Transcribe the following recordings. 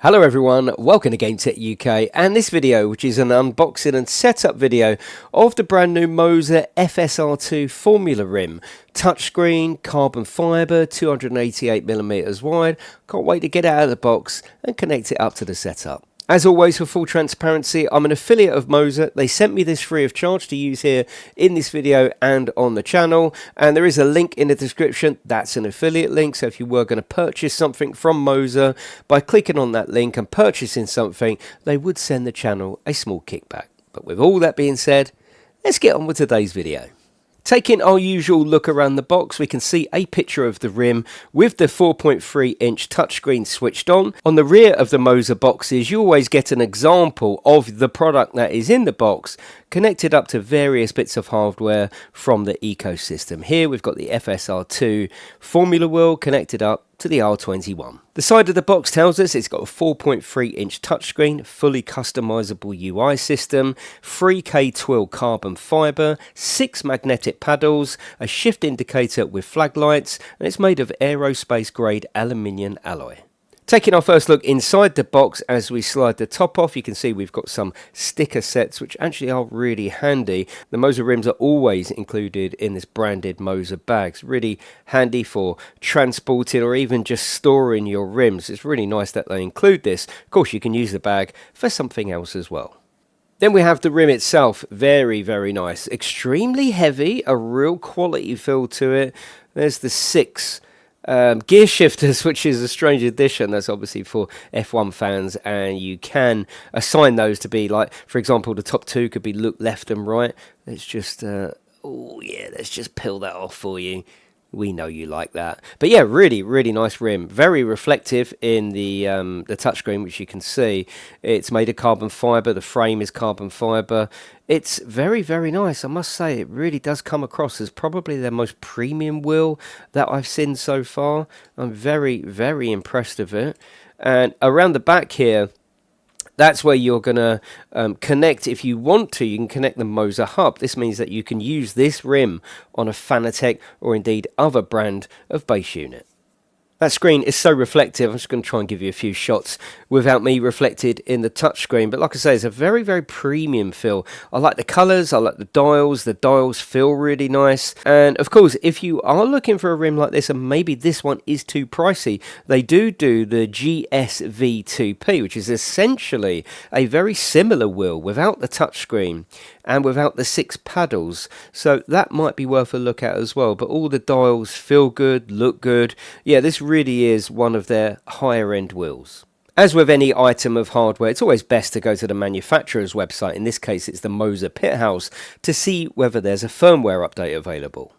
Hello everyone, welcome to GametechUK, and this video, which is an unboxing and setup video of the brand new Moza FSR2 Formula Rim. Touchscreen, carbon fibre, 288mm wide. Can't wait to get it out of the box and connect it up to the setup. As always, for full transparency, I'm an affiliate of Moza. They sent me this free of charge to use here in this video and on the channel. And there is a link in the description. That's an affiliate link. So if you were going to purchase something from Moza, by clicking on that link and purchasing something, they would send the channel a small kickback. But with all that being said, let's get on with today's video. Taking our usual look around the box, we can see a picture of the rim with the 4.3-inch touchscreen switched on. On the rear of the Moza boxes, you always get an example of the product that is in the box connected up to various bits of hardware from the ecosystem. Here we've got the FSR2 Formula wheel connected up to the R21. The side of the box tells us it's got a 4.3-inch touchscreen, fully customizable UI system, 3K twill carbon fibre, 6 magnetic paddles, a shift indicator with flag lights, and it's made of aerospace grade aluminium alloy. Taking our first look inside the box, as we slide the top off, you can see we've got some sticker sets which actually are really handy. The Moza rims are always included in this branded Moza bags. Really handy for transporting or even just storing your rims. It's really nice that they include this. Of course, you can use the bag for something else as well. Then we have the rim itself. Very, very nice. Extremely heavy, a real quality feel to it. There's the 6 gear shifters, which is a strange addition. That's obviously for F1 fans, and you can assign those to be, like, for example, the top 2 could be look left and right. Let's just oh yeah, let's just peel that off for you. We know you like that. But yeah, really, really nice rim. Very reflective in the touchscreen, which you can see. It's made of carbon fibre. The frame is carbon fibre. It's very, very nice. I must say, it really does come across as probably their most premium wheel that I've seen so far. I'm very, very impressed with it. And around the back here, that's where you're going to connect, if you want to, you can connect the Moza hub. This means that you can use this rim on a Fanatec or indeed other brand of base unit. That screen is so reflective. I'm just going to try and give you a few shots without me reflected in the touchscreen. But like I say, it's a very, very premium feel. I like the colours. I like the dials. The dials feel really nice. And of course, if you are looking for a rim like this, and maybe this one is too pricey, they do the GSV2P, which is essentially a very similar wheel without the touchscreen and without the 6 paddles. So that might be worth a look at as well. But all the dials feel good, look good. Yeah, this really is one of their higher end wheels. As with any item of hardware, it's always best to go to the manufacturer's website. In this case, it's the Moza Pit House, to see whether there's a firmware update available.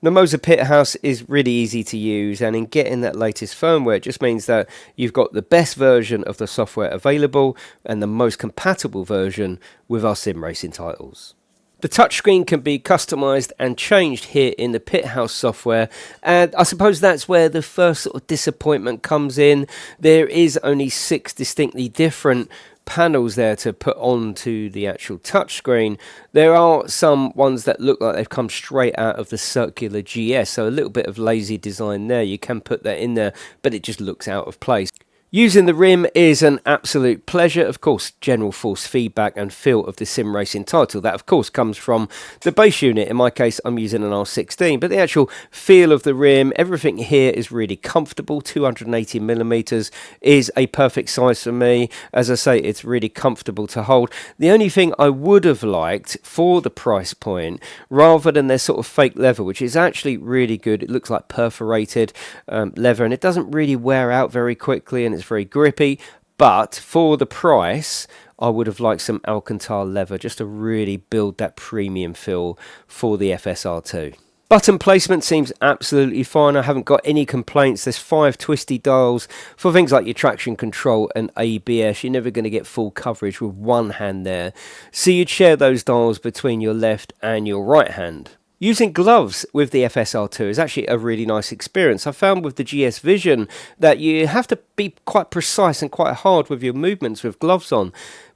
The Moza Pit House is really easy to use, and in getting that latest firmware, it just means that you've got the best version of the software available and the most compatible version with our sim racing titles. The touchscreen can be customized and changed here in the Pit House software, and I suppose that's where the first sort of disappointment comes in. There is only 6 distinctly different panels there to put onto the actual touchscreen. There are some ones that look like they've come straight out of the circular GS, so a little bit of lazy design there. You can put that in there, but it just looks out of place. Using the rim is an absolute pleasure. Of course, general force feedback and feel of the sim racing title. That, of course, comes from the base unit. In my case, I'm using an R16, but the actual feel of the rim, everything here is really comfortable. 280mm is a perfect size for me. As I say, it's really comfortable to hold. The only thing I would have liked for the price point, rather than their sort of fake leather, which is actually really good. It looks like perforated leather, and it doesn't really wear out very quickly, and it's very grippy. But for the price, I would have liked some Alcantara leather just to really build that premium feel for the FSR2. Button placement seems absolutely fine. I haven't got any complaints. There's 5 twisty dials for things like your traction control and ABS. You're never going to get full coverage with one hand there, so you'd share those dials between your left and your right hand. Using gloves with the FSR2 is actually a really nice experience. I found with the GS Vision that you have to be quite precise and quite hard with your movements with gloves on.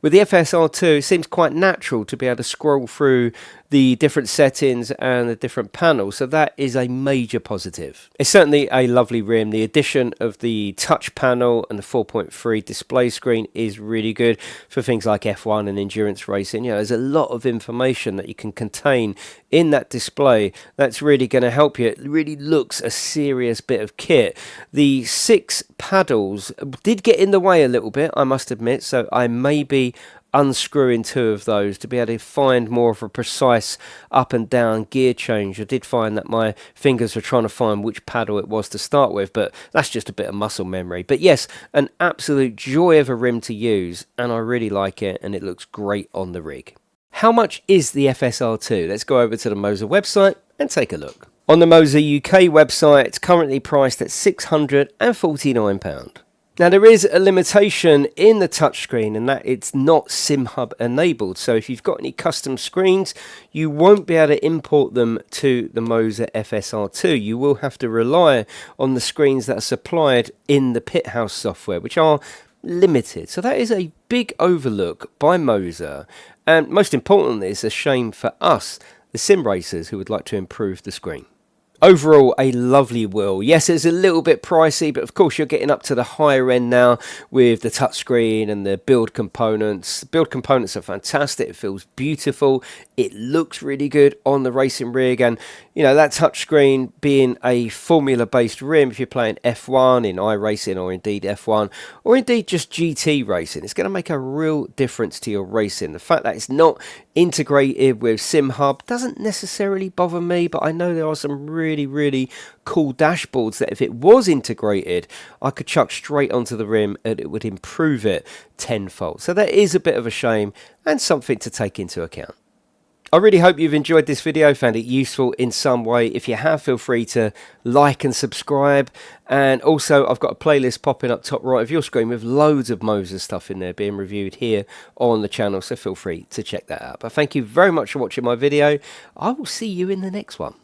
With the FSR2, it seems quite natural to be able to scroll through the different settings and the different panels, so that is a major positive. It's certainly a lovely RIM. The addition of the touch panel and the 4.3 display screen is really good for things like F1 and endurance racing. You know, there's a lot of information that you can contain in that display that's really going to help you. It really looks a serious bit of kit. The 6 paddles did get in the way a little bit, I must admit, so I may be unscrewing 2 of those to be able to find more of a precise up and down gear change. I did find that my fingers were trying to find which paddle it was to start with, but that's just a bit of muscle memory. But yes, an absolute joy of a RIM to use, and I really like it, and it looks great on the rig. How much is the FSR2? Let's go over to the Moza website and take a look. On the Moza UK website, it's currently priced at £649. Now, there is a limitation in the touchscreen, and that it's not SIM hub enabled. So if you've got any custom screens, you won't be able to import them to the Moza FSR2. You will have to rely on the screens that are supplied in the Pithouse software, which are limited. So that is a big overlook by Moza, and most importantly, it's a shame for us, the sim racers, who would like to improve the screen. Overall, a lovely wheel. Yes, it's a little bit pricey, but of course you're getting up to the higher end now with the touchscreen and the build components. The build components are fantastic. It feels beautiful. It looks really good on the racing rig, and you know, that touchscreen being a formula-based RIM, if you're playing F1 in iRacing, or indeed F1, or indeed just GT racing, it's going to make a real difference to your racing. The fact that it's not integrated with Sim Hub doesn't necessarily bother me, but I know there are some really cool dashboards that if it was integrated, I could chuck straight onto the RIM and it would improve it tenfold. So that is a bit of a shame and something to take into account. I really hope you've enjoyed this video, found it useful in some way. If you have, feel free to like and subscribe. And also, I've got a playlist popping up top right of your screen with loads of Moza stuff in there being reviewed here on the channel, so feel free to check that out. But thank you very much for watching my video. I will see you in the next one.